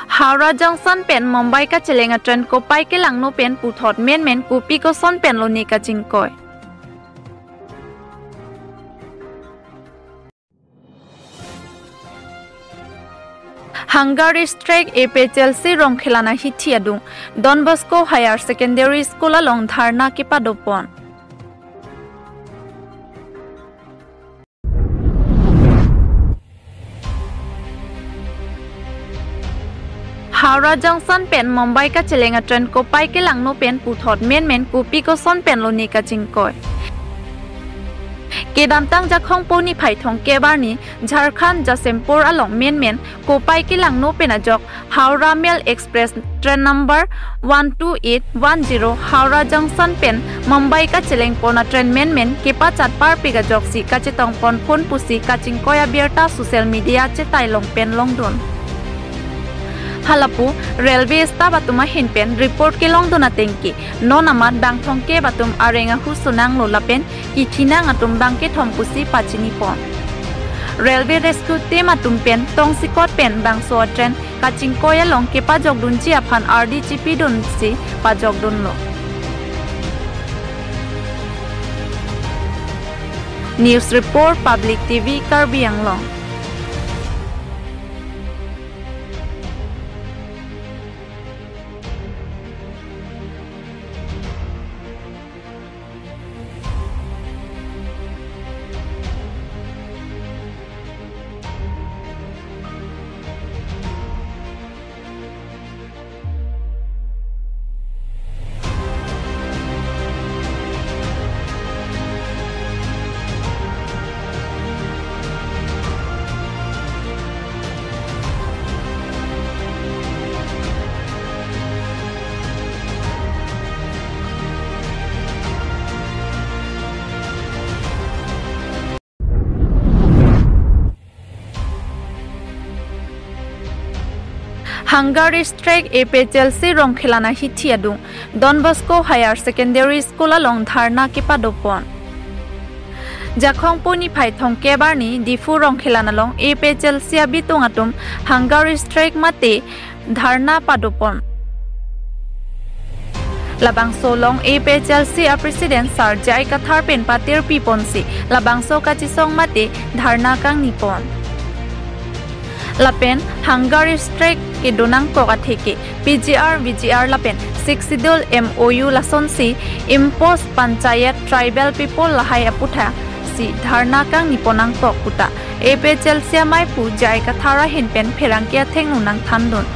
Howrah junction pen Mumbai का चलेंगा ट्रेन को पाई के लांगनो पेन पुथोट मेन कुपी को सोन पेन लोनी का चिंकोय Hungary strike epe Chelsea rong khilana hi thiadung Don Bosco Higher Secondary School along dharna ki padopon Howrah Junction pen Mumbai ka chelenga train ko pai ke langno pen puthot men kupi ko son pen loni ka chingkoy Kedam tang jakhong poni phai thong ke barni Jharkhand Jasempur along men ko pai ki langno penajok Howrah Mail Express train number 12810 Howrah Junction pen Mumbai ka cheleng pona train men ke pa chat par piga jok si ka chetong pon phone pusi ka chingkoya bierta social media che tai long pen long don Halapu railway staff batuma hinpen report ke long dona tengki non amat bang thongke batum arenga husunang lolapen itinang atum bangke thompusi pachini pon railway rescue team atum pen tong sikot pen bang so train kaching koya long ke pa jogdun chi aphan RDGP dun si pa jogdun lo News report Public TV Karbi Anglong Hungary strike epe Chelsea rong khilana hi thiadung Don Bosco Higher Secondary School along dharna ki padopon Jakhong poni phai thong ke barni difu rong khilana long epe Chelsea abitung atum Hungary strike mate dharna padopon Labang so long epe Chelsea a president sar jai kathar pen patir piponsi labang so kachisong mate dharna kang nipon Lapen Hungary strike ke donang koka theke VGR lapen 6 sidol MOU lason si impose panchayat tribal people lahai aputha si dharna kang niponang tok puta epe Chelsea mai pu jai ka thara hinpen pherangkia thengnu nang thandun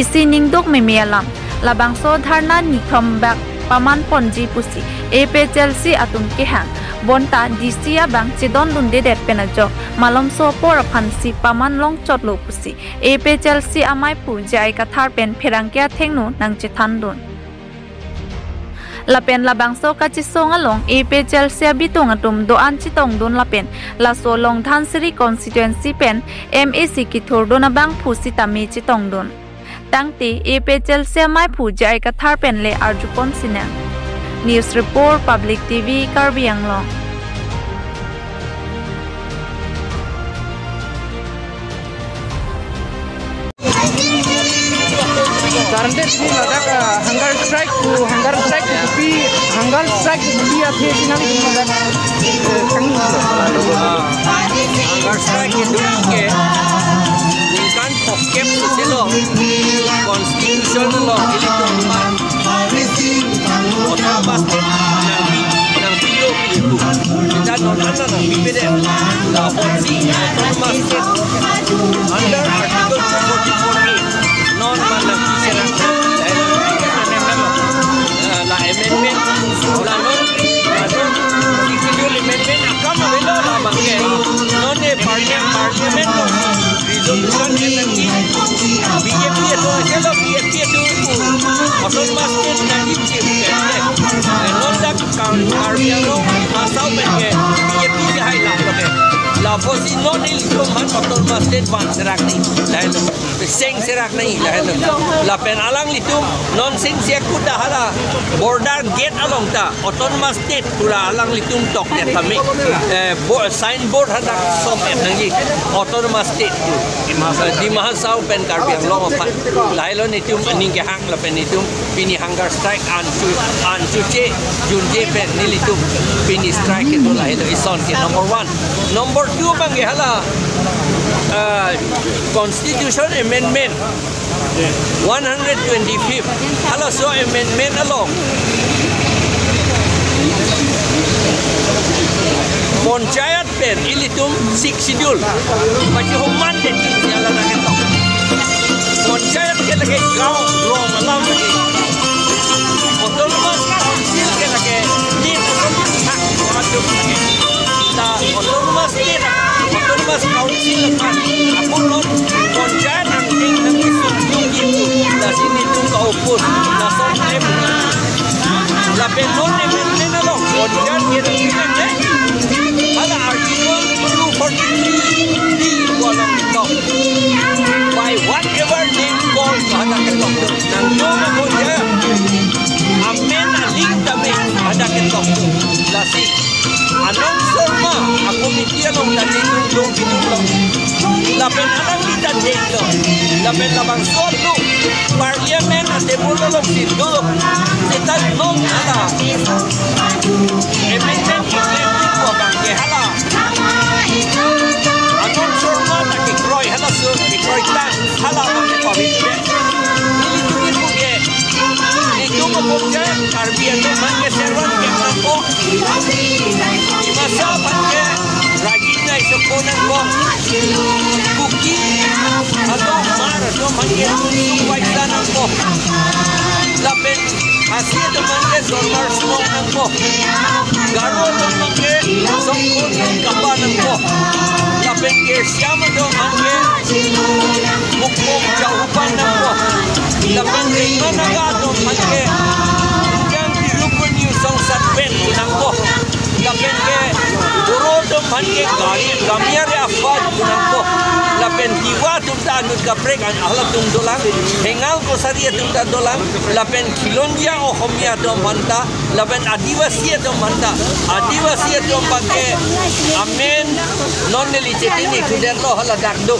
isi ningdok memialam labang so dharna nikham bak paman ponji pusi epe Chelsea atum ke hang bonta disia bang chidon dunde det penajok malom so por phansi paman long chotlo pusi epe Chelsea amai pu jai ka thar pen pherangkia thengnu nang che thandun lapen labang so ka chi song along epe Chelsea bitung atum do an chi tong don lapen la so long dhansiri constituency pen MAC ki thordona bang phusi tami chi tong don tangti epe Chelsea mai pu jai ka thar pen le arjupon sinang News report Public TV Karbi Anglong Currently, hunger strike to be a thing. Hunger strike itu ke bukan pokep selo constitution law itu kota basket nang pilo itu kita nonton nang bibede la polisi basket under article 44 non malang kisera la amendment la non amendment akam velo la bangke non e parliament resolution energy BJP itu selo BJP itu asal basket nang ichip non dak karbiano asal bangke BJP hai la la posi non il ko man asal basket ban rakni seng serak nai la pen alang litum non sing siak kuda hala border gate along ta autonomous state pura alang litum tok ya kami signboard hada som et nangi autonomous state di mahasau pen karbiang long apat lailon itum ning ke hang la pen itum pini hunger strike an chu che jun je pen nilitum pini strike itu lailo ison ke number 1 number 2 bang ke hala Constitution Amendment 125 hala so amendment along Panchayat pen ilitum 6 schedule macam human det jalan nak ketok Panchayat ke lagi gaung rong alam lagi autonomous council ke lagi ni hak aduk lagi ta autonomous state autonomous council kan apun non Panchayat angking nang isu itu la sini tu ka opus la son em la pen non amendment along Panchayat ke lagi ada artikel 243 di kolom itu by whatever name called ada ketok nang nama boleh amen aling kami ada ketok lasi anong forma aku mikir nong tadi dong hidung lapen alang kita dito lapen labang suatu parliament ate bulong situ setan nong ada amendment ke hala anon forma tak ikroy hala so ikroy tan hala mang pawit be ini tu ke itu mengobja karbian tu mang serwan ke mampo di masa pake rajinnya sekonan ko buki atau mar atau mangke waitan ko lapen hasil tu mangke dormar semua ko garo tu mangke songkon kapan ko lapen ke siapa tu mangke mukmum jauhan ko lapen ke mana gado mangke yang dirupun yu songsat pen ko lapen ke buru tu mangke gari gamiar afad ko lapen tiwa tu ta anut kaprek an ahla tum dolang hengal ko saria tum ta dolang lapen kilondia o homia tu manta lapen adivasi tu manta adivasi tu pake amen non nelicetini kuder to hala dakdo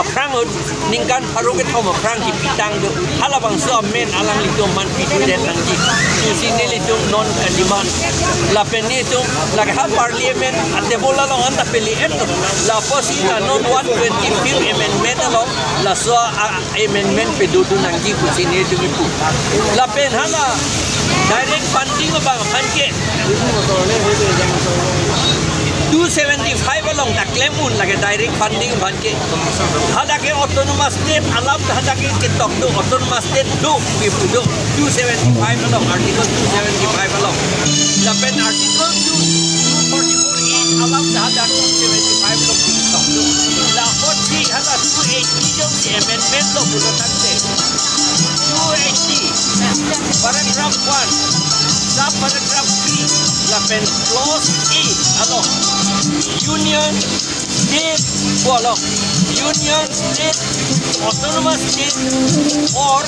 aprangut ningkan paruget ko aprang ki pitang do hala bang so amen alang litu man pitu den langji tu sini litu non kaliman lapen itu lagha parliament ate bola lo anta peli et la posi non 125 amendment along la so amendment pedudu nangji ku sini tu ipu la pen hala direct funding bang panke 275 along tak lemun lagi direct funding panke hada ke autonomous state alam hada ke kitok tu autonomous state do ipu do 275 along article 275 along la pen article 244 alam hada 275 along kitok tu la poti hada 280 jom di amendment lo bukan te 280 paragraph 1 sub paragraph 3 la pen clause E alo union state bolong union state autonomous state or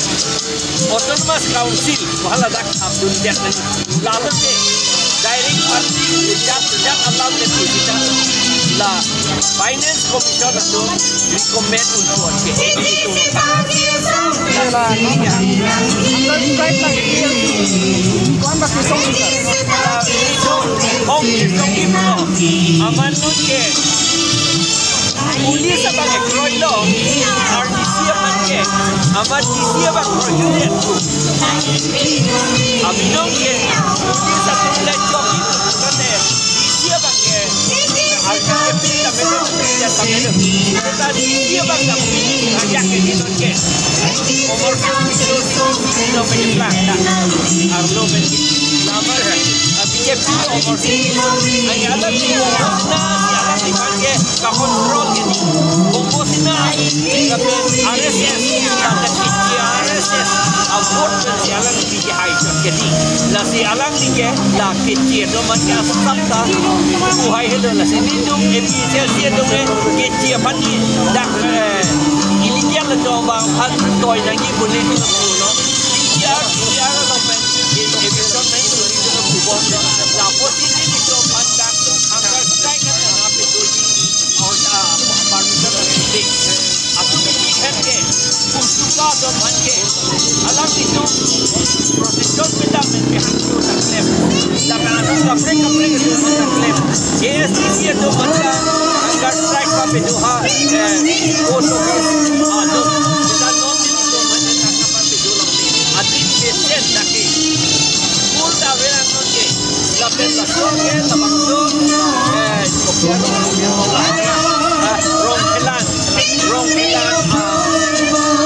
autonomous council wahala dak abdul jak lalu ke direct funding sejak Allah kita la finance commission itu recommend untuk ke itu la ni ya angkat strike lagi kon bak song itu hong itu aman nun ke pulis sebagai kroilo RDC aman ke aman DC abang kroilo aminong ke pulis satu lekok itu kata DC abang ke agak kita memang ya sampai kita DC abang tak ajak ke itu ke umur itu no penyebab tak arlo lamar BJP umur ay alam niyo alam ni pange ka control gini komposina kapin RSS tak RSS vote si alang ni ke hai so ke di la si alang ni ke la ke che do man ya sabta ku hai hedo la si ni dum e bi se si do ke che pan ni dak iligia la do ba han toy na gi buni ni no ya la pen e bi so na ni ni do ku bo la poti ni do pan dak angka strike na pe do ji और परमिशन रखते aku ni hende kumsuka do manke alam itu prosedur beda menghanggu taklem dapat anu kapre do taklem JSTC do manja anggar strike pa peduha post office adu kita non itu manja takna pa pedula adi pesen dake school da vera nonke lapen la soke la bangso rong kelan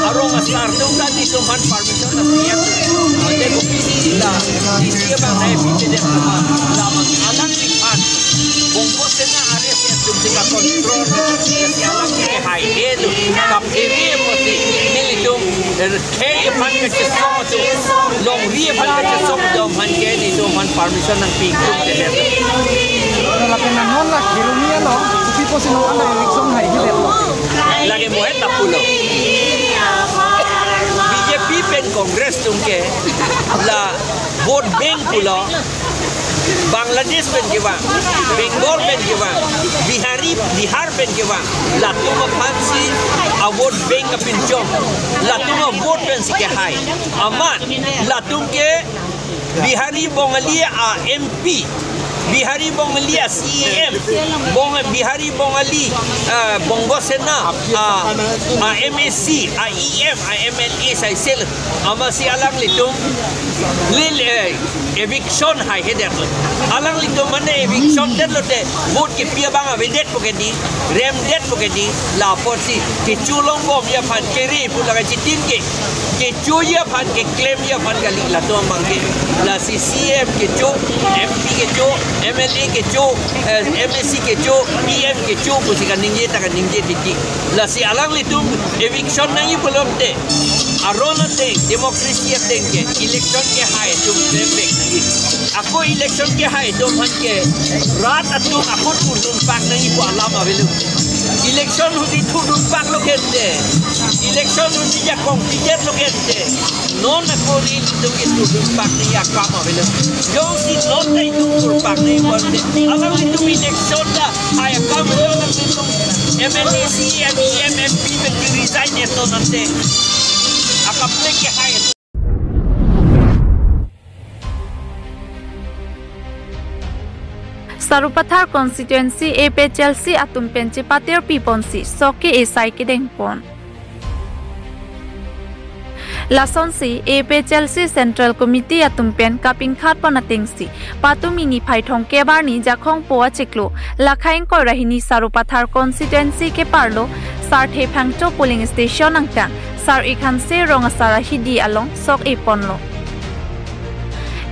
arong asar dong tadi tuhan permission na siap ade ko pisi la isi bang na pisi de la mang alang lipat bongko sena are se tum sika control ya alang ke hai edu kap eri mo si nili dong ke pan ke song tu long ri pan ke song dong han ke ni tuhan permission nang pi tum de de la pena non la kirumia no tipo sino ala election hai hile lagi muhet tak pulo BJP pen kongres tungke la vote bank pulo Bangladesh pen kiwa Bengal pen kiwa Bihar pen kiwa la tuma pansi a vote bank pen jom la tuma vote pen si ke hai aman la tungke Bihari Bongalia a MP Bihari Bongali CEM Bihari Bongali Bongo Sena MSC IEM MLA sai sel ama si alang litung lil eviction hai heder alang litung mane eviction det lote vote ke pia banga vedet pokedi rem det pokedi la porsi ke chulong bom ya phan keri pulaga chitin ke chuya phan ke claim ya phan gali la to mangke la CCM ke chu MP ke chu MLA ke chu MSC ke chu EM ke chu pusika ningje ta ningje tiki la si alang litung eviction nangi belum te arona te demokrasi te ke election ke hai tu traffic nangi aku election ke hai tu man ke rat atu aku turun pak nangi bu alam avelu election hudi turun pak lo kente election hudi ya kompetitif lo kente non aku ni tu ke turun pak ni akam avelu yo si non te turun pak ni alang itu election dah hai akam lo nanti MLC MEM MP pergi resign itu nanti akan plek hai Sarupathar constituency APHLC atum penci patir piponsi soki esai kidengpon Lasonsi APHLC Central Committee atumpen kaping khat panatingsi patumini phaithong kebarni jakhong poa chiklo lakhaing ko rahini Sarupathar constituency ke parlo sarthe phangcho polling station angta sar ikhanse rongasara hidi along sok eponlo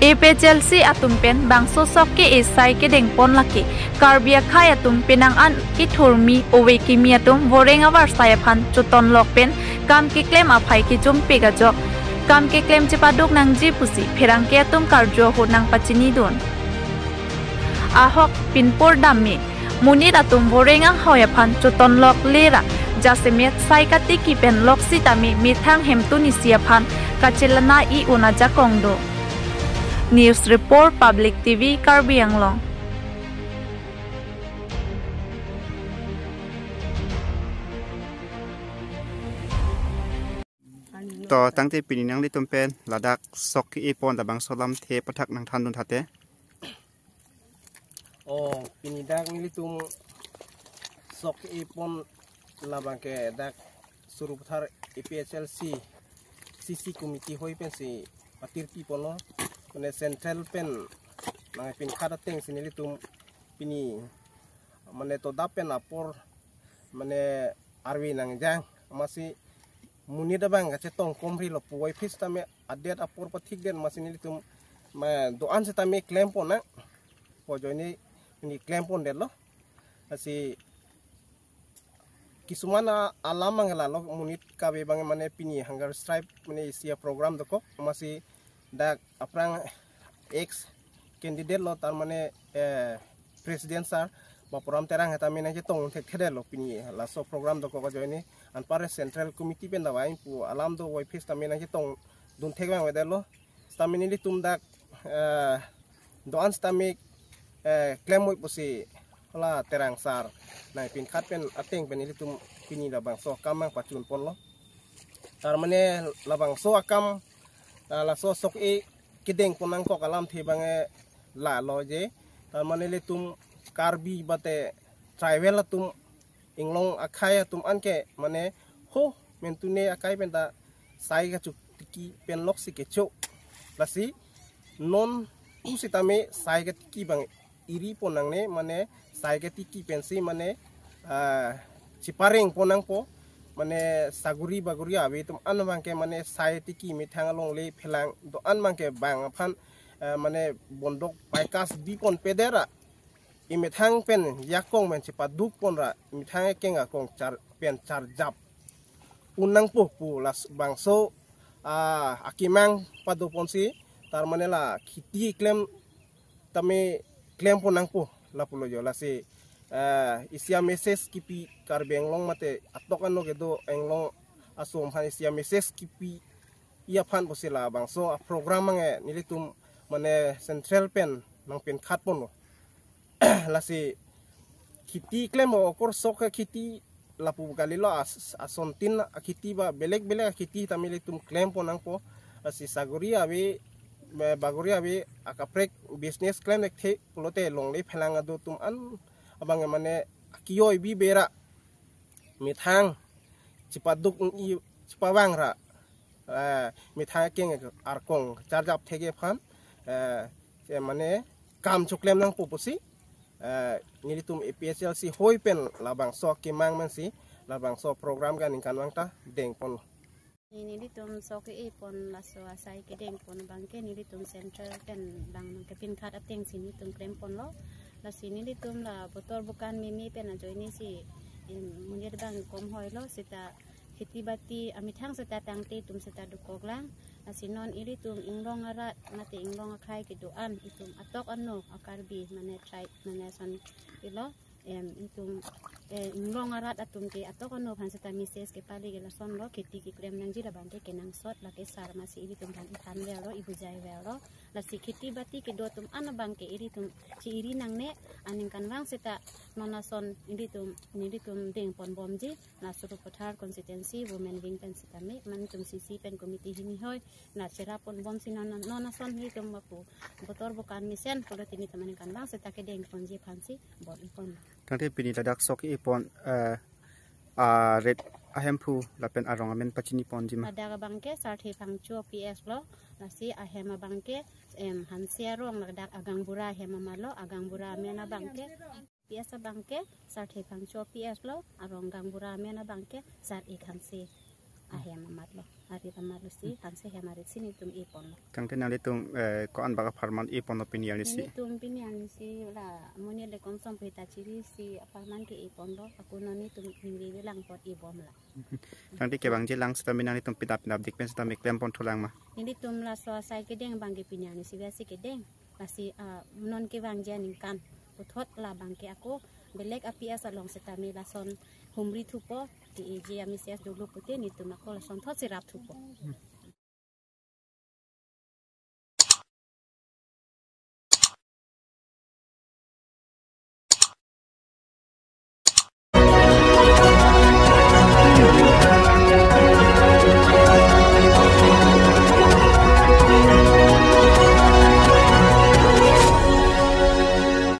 APHLC atumpen bangso sok ke esai ke dengpon laki karbia khai atumpenang an ithurmi oweki mi atum vorenga warsaya phan chuton lokpen kam ke claim aphai ke jumpe ga jok kam ke claim chipaduk nang ji pusi pherang ke atum karjo honang pachini don ahok pinpor damme munit atum vorenga hoya phan chuton lok lera jasemet saikati ki pen lok sitami mithang hemtuni sia phan kachelana I una jakongdo News Report Public TV Karbi Anglongต่อตั้งแต่ปีนี้นังลิตุมเป็นระดับซอกอีปอนแต่บางสลัมเทปทักนังทันดุนทัดเตปีนี้ดักนี่ลิตุมซอกอีปอนลาบังแกดักสุรุปทาร์ APHLC CC Committee ห้อยเป็นสิปฏิริษีปอนเนาะมันเซ็นทรัลเป็นนายเป็นคาดเต็งสินี่ลิตุมปีนี้มันตัวดับเป็นอัปอร์มันอาร์วีนังจังมาสิมุนีดบังก็จะต้องคอมพรีลป่วยพิษตามอดีตอัปอร์ปฏิกิริยามาสินี่ลิตุมมาดูอันสิตามเคลมปอนนะพอจอยนี่เคลมปอนเด็ดล้อมาสิ kisuman alam mangala lo munit kabe bang mane pini hunger strike mane isia program doko masih dak aprang ex candidate lo tar mane presiden sar bapuram terang hata mina je tong tek thede lo pini la so program doko ko joini an pare central committee pen da wain pu alam do wai fis tamina je tong dun thek bang wedelo stamini li tum dak do an stamik claim moi pusi la terang sar nai pin khat pen ateng pen li tum pini da bang so kamang pacun pon lo tar mane la bang so akam la so sok e kideng ponang ko kalam the bang la lo je tar mane li tum karbi bate travel tum inglong akhaya tum anke mane ho mentune akai penta sai ga chuk tiki pen lok si ke cho lasi non usitame sai ga tiki bang iri ponang ne mane sai ga tiki pensi mane cipareng ponang po mane saguri baguri abe tum an mangke mane sai tiki mithang long le phelang do an mangke bang phan mane bondok paikas bi pon pedera imithang pen yakong men cipaduk pon ra imithang kenga kong char pen char jap unang pu las bangso akimang padu ponsi tar mane la khiti claim tame claim ponang pu la pulo jo la se isia message kipi kar benglong mate atokan no gedo englong asom han isia message kipi ia phan posila bangso program mange nilitum mane central pen nang pen khat pon la se khiti claim okor sok khiti lapu galilo asontin khiti ba belek belek khiti tamili tum claim ponang po asi saguri abe baguri abe akaprek business claim ek the pulote longle phelang adu tum an abang mane kiyoi bi bera mithang cipaduk i cipawang ra mithang keng arkong charjap thege phan mane kam chuklem nang pupusi nilitum APHLC hoi pen labang so kimang man si labang so program kan ingkan wangta deng pon ini tum so ke pon la so asai ke deng pon bangke ni tum central pen bang ke pin khat ateng sini tum klem pon lo la sini tum la botol bukan mimi pen ajo ini si munir bang kom hoi lo sita khiti bati amithang sita tangte tum sita dukoglang asinon iri tum inglong arat mate inglong akai ke doan itum atok anno akarbi mane try mane son ilo itum inglong arat atum ke atok anno phan sita mises ke pali ke lason lo khiti ki krem nang jira bante ke nang sot la ke sar masi iri tum ban itan velo ibu jai velo la si khiti bati ke do tum ana bang ke iri tum si iri nang ne aning kan wang sita nona son iri tum deng pon bomji na suru pothar constituency women wing pen sita me man tum sisi pen committee hini hoy na chera pon bom sinona nona son hi tum bapu botor bukan misen polo tini teman kan bang sita ke deng pon ji phansi bol ipon tangte pini ladak sok ipon red ahempu lapen arongamen pachini pon jima ada bangke sarthi pangcho PS lo nasi ahema bangke hansia rong ladak agang bura hema malo agang bura mena bangke PS bangke sarthi pangcho PS lo arong gang bura mena bangke sar ikhansi ahema matlo ari tamarlo si hanse hemarit sini tum ipon lo tangte nali tum ko an baga farman ipon opinion ni si tum pinian si la moni le konsom pita chiri si aparman ke ipon lo aku noni tum ngi lang pot ibom la tangte ke bang je lang stamina ni tum pitap dik pen stamik klem pon thulang ma ini tum la so sai ke deng bang ke pinian si basi ke deng pasti non ke bang je ningkan uthot la bang ke aku belek api asalong setami la son humri thupo ti eji ami ses dulu pute ni tum aku la son thot sirap thupo